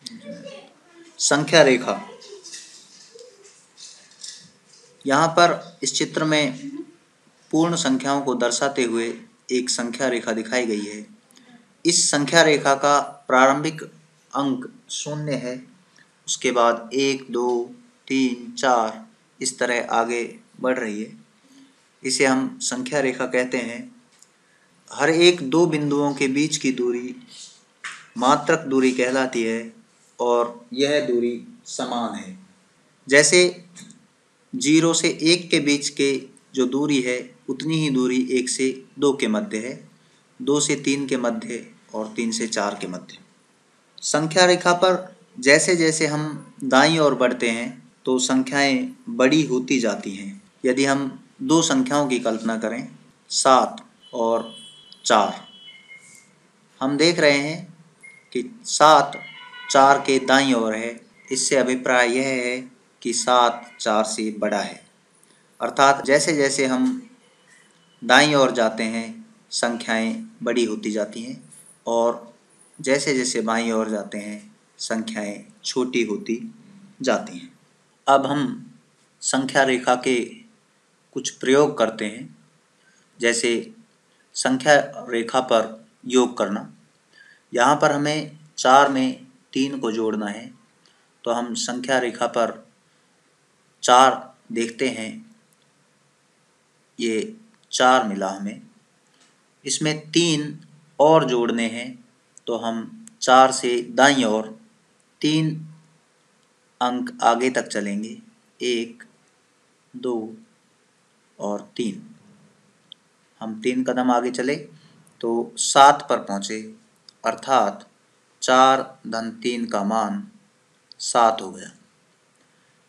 संख्या रेखा। यहाँ पर इस चित्र में पूर्ण संख्याओं को दर्शाते हुए एक संख्या रेखा दिखाई गई है। इस संख्या रेखा का प्रारंभिक अंक 0 है, उसके बाद 1, 2, 3, 4 इस तरह आगे बढ़ रही है। इसे हम संख्या रेखा कहते हैं। हर एक दो बिंदुओं के बीच की दूरी मात्रक दूरी कहलाती है और यह दूरी समान है। जैसे 0 से 1 के बीच के जो दूरी है उतनी ही दूरी 1 से 2 के मध्य है, 2 से 3 के मध्य और 3 से 4 के मध्य। संख्या रेखा पर जैसे जैसे हम दाईं ओर बढ़ते हैं तो संख्याएं बड़ी होती जाती हैं। यदि हम दो संख्याओं की कल्पना करें, 7 और 4, हम देख रहे हैं कि 7 4 के दाईं ओर है। इससे अभिप्राय यह है कि 7 4 से बड़ा है। अर्थात जैसे जैसे हम दाईं ओर जाते हैं संख्याएं बड़ी होती जाती हैं और जैसे जैसे बाईं ओर जाते हैं संख्याएं छोटी होती जाती हैं। अब हम संख्या रेखा के कुछ प्रयोग करते हैं। जैसे संख्या रेखा पर योग करना। यहाँ पर हमें 4 में 3 को जोड़ना है, तो हम संख्या रेखा पर 4 देखते हैं, ये 4 मिला हमें। इसमें 3 और जोड़ने हैं, तो हम 4 से दाईं ओर 3 अंक आगे तक चलेंगे, 1, 2 और 3। हम 3 कदम आगे चले तो 7 पर पहुँचे, अर्थात 4 धन 3 का मान 7 हो गया।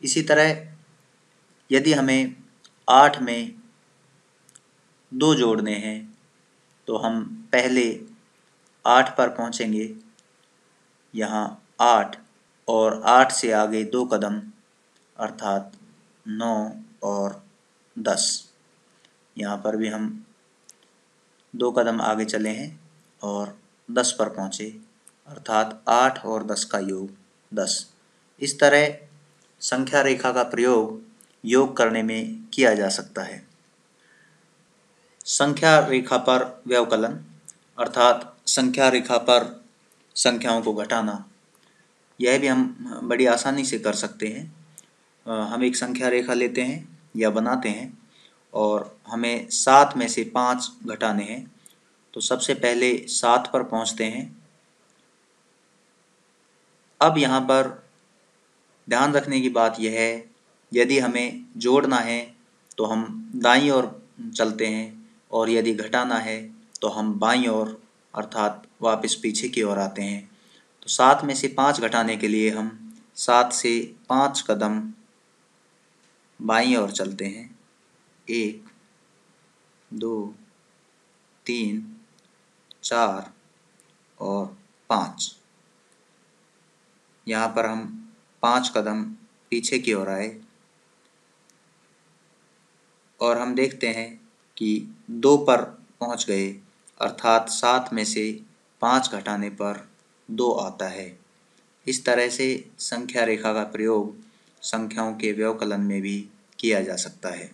इसी तरह यदि हमें 8 में 2 जोड़ने हैं तो हम पहले 8 पर पहुँचेंगे, यहाँ 8 और 8 से आगे 2 कदम अर्थात 9 और 10। यहाँ पर भी हम 2 कदम आगे चले हैं और 10 पर पहुँचे, अर्थात 8 और 10 का योग 10। इस तरह संख्या रेखा का प्रयोग योग करने में किया जा सकता है। संख्या रेखा पर व्यवकलन अर्थात संख्या रेखा पर संख्याओं को घटाना, यह भी हम बड़ी आसानी से कर सकते हैं। हम एक संख्या रेखा लेते हैं या बनाते हैं और हमें 7 में से 5 घटाने हैं, तो सबसे पहले 7 पर पहुंचते हैं। अब यहाँ पर ध्यान रखने की बात यह है, यदि हमें जोड़ना है तो हम दाईं ओर चलते हैं और यदि घटाना है तो हम बाईं ओर अर्थात वापस पीछे की ओर आते हैं। तो 7 में से 5 घटाने के लिए हम 7 से 5 कदम बाईं ओर चलते हैं, 1, 2, 3, 4 और 5। यहाँ पर हम 5 कदम पीछे की ओर आए और हम देखते हैं कि 2 पर पहुँच गए, अर्थात 7 में से 5 घटाने पर 2 आता है। इस तरह से संख्या रेखा का प्रयोग संख्याओं के व्यवकलन में भी किया जा सकता है।